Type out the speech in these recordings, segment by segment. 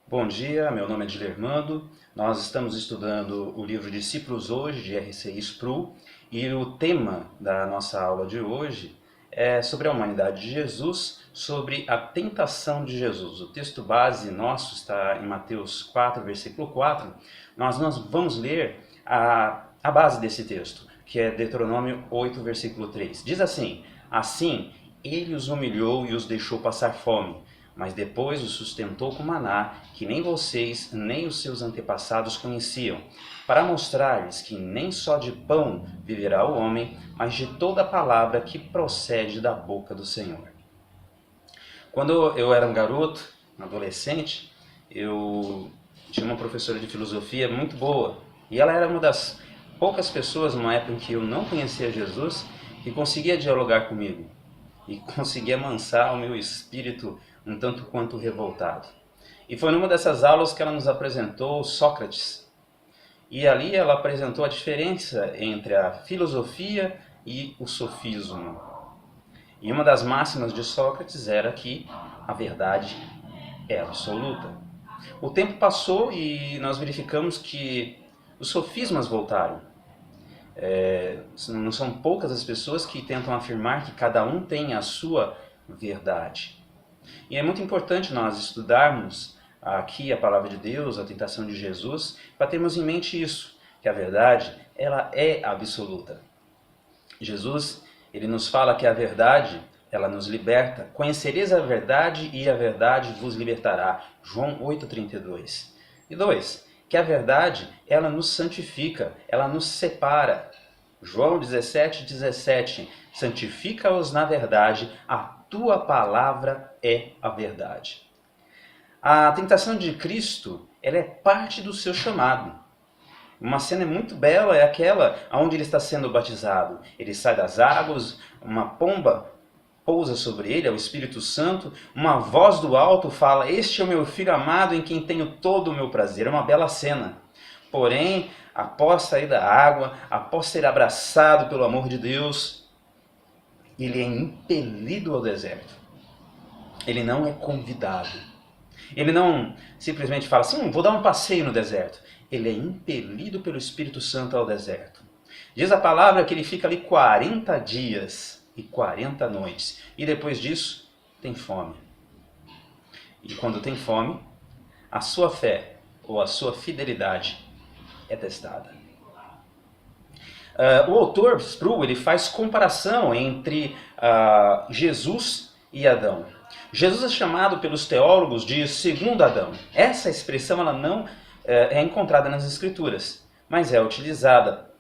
Bom dia, meu nome é Dilermando. Nós estamos estudando o livro Discípulos hoje, de R.C. Sproul, e o tema da nossa aula de hoje é sobre a humanidade de Jesus, sobre a tentação de Jesus. O texto base nosso está em Mateus 4, versículo 4. Nós vamos ler a base desse texto, que é Deuteronômio 8, versículo 3. Diz assim: Assim, ele os humilhou e os deixou passar fome, mas depois os sustentou com maná, que nem vocês, nem os seus antepassados conheciam, para mostrar-lhes que nem só de pão viverá o homem, mas de toda a palavra que procede da boca do Senhor. Quando eu era um garoto, um adolescente, eu tinha uma professora de filosofia muito boa, e ela era uma das poucas pessoas, numa época em que eu não conhecia Jesus, que conseguia dialogar comigo e conseguia amansar o meu espírito um tanto quanto revoltado. E foi numa dessas aulas que ela nos apresentou Sócrates. E ali ela apresentou a diferença entre a filosofia e o sofismo. E uma das máximas de Sócrates era que a verdade é absoluta. O tempo passou e nós verificamos que os sofismas voltaram. Não são poucas as pessoas que tentam afirmar que cada um tem a sua verdade. E é muito importante nós estudarmos aqui a palavra de Deus, a tentação de Jesus, para termos em mente isso, que a verdade, ela é absoluta. Jesus, ele nos fala que a verdade, ela nos liberta. Conhecereis a verdade e a verdade vos libertará. João 8,32. E 2, que a verdade, ela nos santifica, ela nos separa. João 17,17. Santifica-os na verdade, a tua palavra é a verdade. A tentação de Cristo, ela é parte do seu chamado. Uma cena muito bela é aquela onde ele está sendo batizado. Ele sai das águas, uma pomba pousa sobre ele, é o Espírito Santo, uma voz do alto fala: "Este é o meu filho amado em quem tenho todo o meu prazer." É uma bela cena. Porém, após sair da água, após ser abraçado pelo amor de Deus, ele é impelido ao deserto. Ele não é convidado. Ele não simplesmente fala assim: vou dar um passeio no deserto. Ele é impelido pelo Espírito Santo ao deserto. Diz a palavra que ele fica ali 40 dias e 40 noites. E depois disso, tem fome. E quando tem fome, a sua fé ou a sua fidelidade é testada. O autor Sproul, ele faz comparação entre Jesus e Adão. Jesus é chamado pelos teólogos de segundo Adão. Essa expressão ela não é encontrada nas Escrituras, mas é utilizada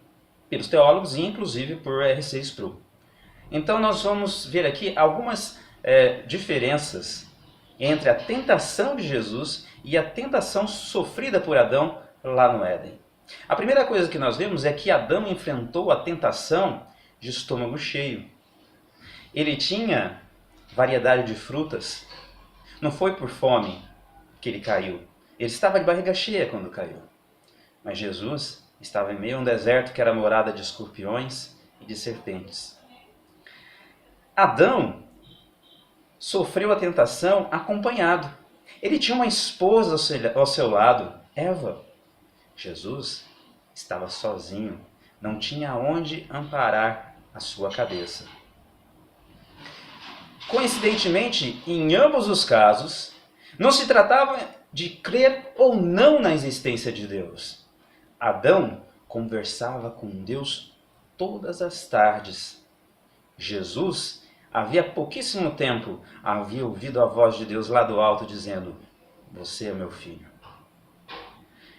pelos teólogos e inclusive por R.C. Sproul. Então nós vamos ver aqui algumas diferenças entre a tentação de Jesus e a tentação sofrida por Adão lá no Éden. A primeira coisa que nós vemos é que Adão enfrentou a tentação de estômago cheio. Ele tinha variedade de frutas. Não foi por fome que ele caiu. Ele estava de barriga cheia quando caiu. Mas Jesus estava em meio a um deserto que era morada de escorpiões e de serpentes. Adão sofreu a tentação acompanhado. Ele tinha uma esposa ao seu lado, Eva. Jesus estava sozinho, não tinha onde amparar a sua cabeça. Coincidentemente, em ambos os casos, não se tratava de crer ou não na existência de Deus. Adão conversava com Deus todas as tardes. Jesus, havia pouquíssimo tempo, havia ouvido a voz de Deus lá do alto dizendo: "Você é meu filho."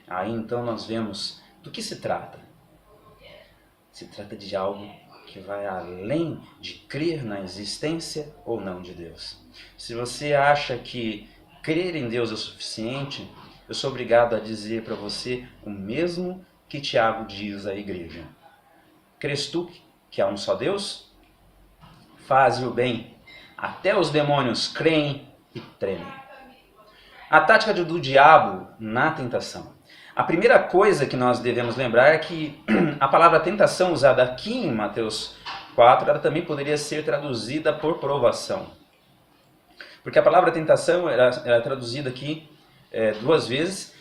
Aí então nós vemos do que se trata. Se trata de algo que vai além de crer na existência ou não de Deus. Se você acha que crer em Deus é o suficiente, eu sou obrigado a dizer para você o mesmo que Tiago diz à igreja. Crês tu que há um só Deus? Faze o bem. Até os demônios creem e tremem. A tática do diabo na tentação. A primeira coisa que nós devemos lembrar é que a palavra tentação usada aqui em Mateus 4, ela também poderia ser traduzida por provação. Porque a palavra tentação era traduzida aqui duas vezes,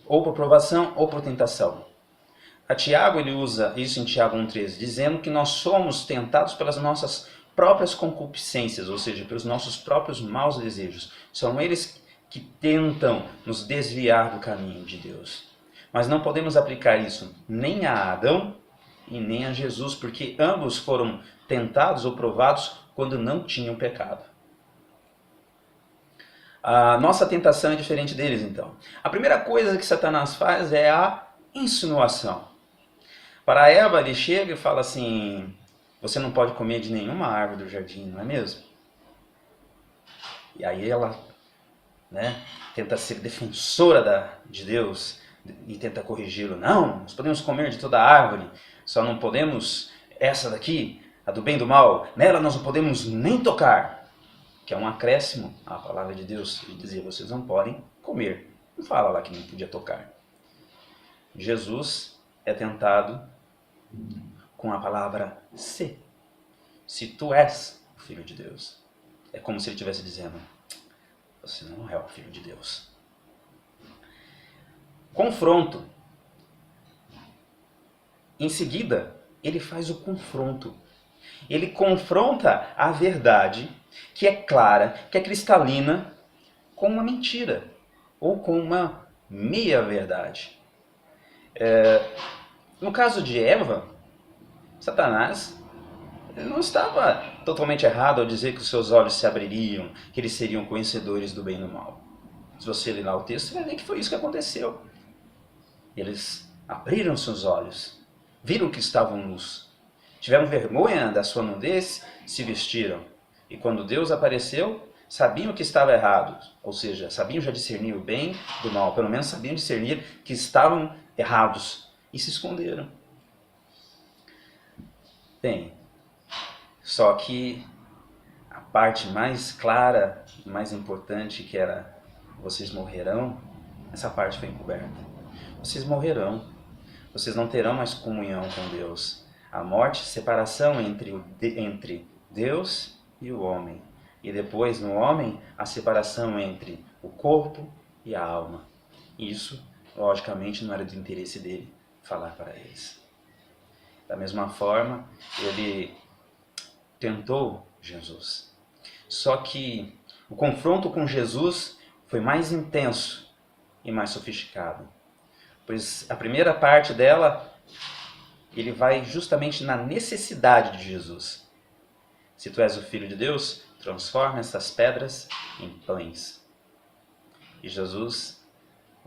ou por provação ou por tentação. A Tiago, ele usa isso em Tiago 1,13, dizendo que nós somos tentados pelas nossas próprias concupiscências, ou seja, pelos nossos próprios maus desejos. São eles que tentam nos desviar do caminho de Deus. Mas não podemos aplicar isso nem a Adão e nem a Jesus, porque ambos foram tentados ou provados quando não tinham pecado. A nossa tentação é diferente deles, então. A primeira coisa que Satanás faz é a insinuação. Para Eva, ele chega e fala assim: você não pode comer de nenhuma árvore do jardim, não é mesmo? E aí ela, tenta ser defensora de Deus e tenta corrigi-lo. Não, nós podemos comer de toda árvore, só não podemos essa daqui, a do bem e do mal, nela nós não podemos nem tocar. Que é um acréscimo à palavra de Deus, de dizer, vocês não podem comer. Não fala lá que não podia tocar. Jesus é tentado com a palavra se tu és o Filho de Deus. É como se ele estivesse dizendo, você não é o Filho de Deus. Confronto. Em seguida, ele faz o confronto. Ele confronta a verdade, que é clara, que é cristalina, com uma mentira, ou com uma meia-verdade. No caso de Eva, Satanás não estava totalmente errado ao dizer que os seus olhos se abririam, que eles seriam conhecedores do bem e do mal. Se você ler lá o texto, você vai ver que foi isso que aconteceu. Eles abriram seus olhos, viram que estavam nus, tiveram vergonha da sua nudez, se vestiram. E quando Deus apareceu, sabiam que estava errado, ou seja, sabiam já discernir o bem do mal, pelo menos sabiam discernir que estavam errados e se esconderam. Bem, só que a parte mais clara, mais importante, que era vocês morrerão, essa parte foi encoberta. Vocês morrerão, vocês não terão mais comunhão com Deus. A morte, separação entre Deus e o homem. E depois, no homem, a separação entre o corpo e a alma. Isso, logicamente, não era do interesse dele falar para eles. Da mesma forma, ele tentou Jesus. Só que o confronto com Jesus foi mais intenso e mais sofisticado. Pois a primeira parte dela, ele vai justamente na necessidade de Jesus. Se tu és o Filho de Deus, transforma essas pedras em pães. E Jesus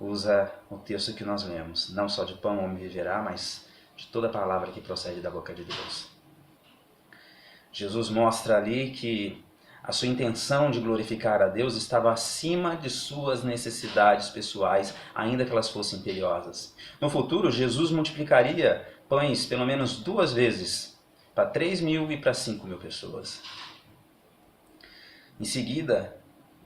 usa o texto que nós lemos. Não só de pão o homem viverá, mas de toda palavra que procede da boca de Deus. Jesus mostra ali que a sua intenção de glorificar a Deus estava acima de suas necessidades pessoais, ainda que elas fossem imperiosas. No futuro, Jesus multiplicaria pães pelo menos 2 vezes, para 3.000 e para 5.000 pessoas. Em seguida,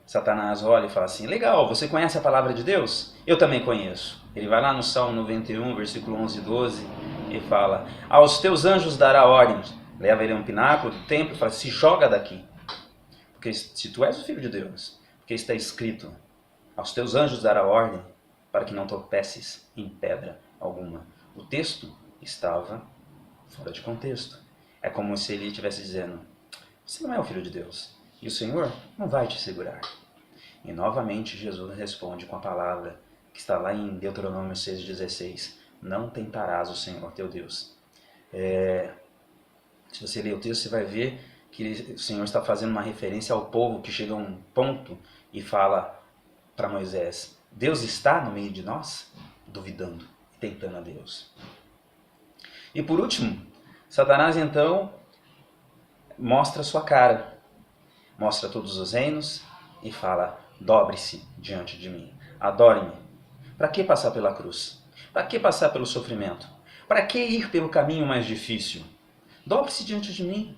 Satanás olha e fala assim, legal, você conhece a palavra de Deus? Eu também conheço. Ele vai lá no Salmo 91, versículo 11 e 12, e fala, aos teus anjos dará ordem, leva ele a um pináculo do templo e fala, se joga daqui. Porque se tu és o Filho de Deus, porque está escrito, aos teus anjos dará ordem para que não tropeces em pedra alguma. O texto estava fora de contexto. É como se ele estivesse dizendo, você não é o Filho de Deus, e o Senhor não vai te segurar. E novamente Jesus responde com a palavra que está lá em Deuteronômio 6,16, não tentarás o Senhor teu Deus. Se você ler o texto, você vai ver que o Senhor está fazendo uma referência ao povo que chega a um ponto e fala para Moisés, Deus está no meio de nós? Duvidando e tentando a Deus. E por último, Satanás então mostra sua cara, mostra todos os reinos e fala, dobre-se diante de mim, adore-me. Para que passar pela cruz? Para que passar pelo sofrimento? Para que ir pelo caminho mais difícil? Dobre-se diante de mim.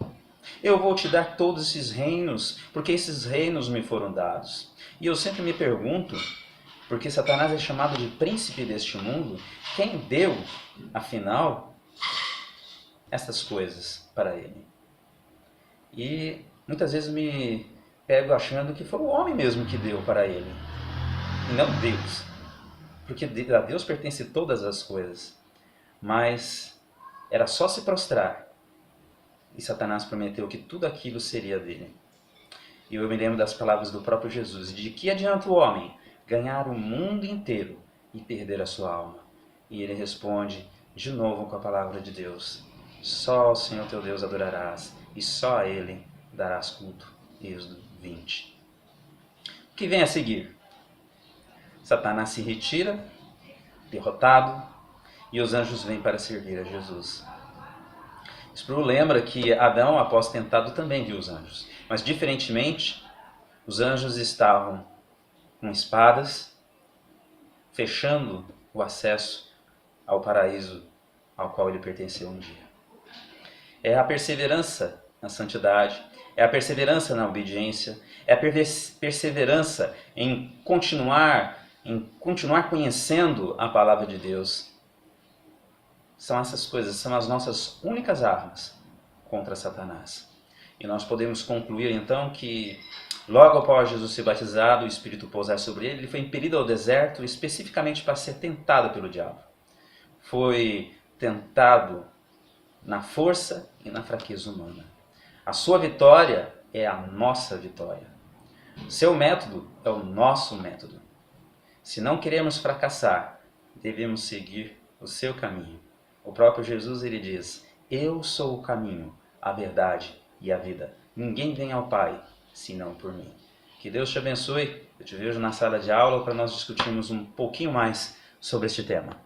Eu vou te dar todos esses reinos, porque esses reinos me foram dados. E eu sempre me pergunto, porque Satanás é chamado de príncipe deste mundo, quem deu, afinal, essas coisas para ele? E muitas vezes me pego achando que foi o homem mesmo que deu para ele. e não Deus. Porque a Deus pertence todas as coisas. Mas era só se prostrar. E Satanás prometeu que tudo aquilo seria dele. E eu me lembro das palavras do próprio Jesus. De que adianta o homem ganhar o mundo inteiro e perder a sua alma? E ele responde de novo com a palavra de Deus. Só ao Senhor teu Deus adorarás, e só a Ele darás culto. Êxodo 20. O que vem a seguir? Satanás se retira, derrotado, e os anjos vêm para servir a Jesus. Sproul lembra que Adão, após tentado, também viu os anjos. Mas, diferentemente, os anjos estavam com espadas, fechando o acesso ao paraíso ao qual ele pertenceu um dia. É a perseverança na santidade, é a perseverança na obediência, é a perseverança em continuar conhecendo a palavra de Deus. São essas coisas, são as nossas únicas armas contra Satanás. E nós podemos concluir então que logo após Jesus ser batizado, o Espírito pousar sobre ele, ele foi impelido ao deserto especificamente para ser tentado pelo diabo. Foi tentado na força e na fraqueza humana. A sua vitória é a nossa vitória. Seu método é o nosso método. Se não queremos fracassar, devemos seguir o seu caminho. O próprio Jesus ele diz: eu sou o caminho, a verdade e a vida. Ninguém vem ao Pai senão por mim. Que Deus te abençoe. Eu te vejo na sala de aula para nós discutirmos um pouquinho mais sobre este tema.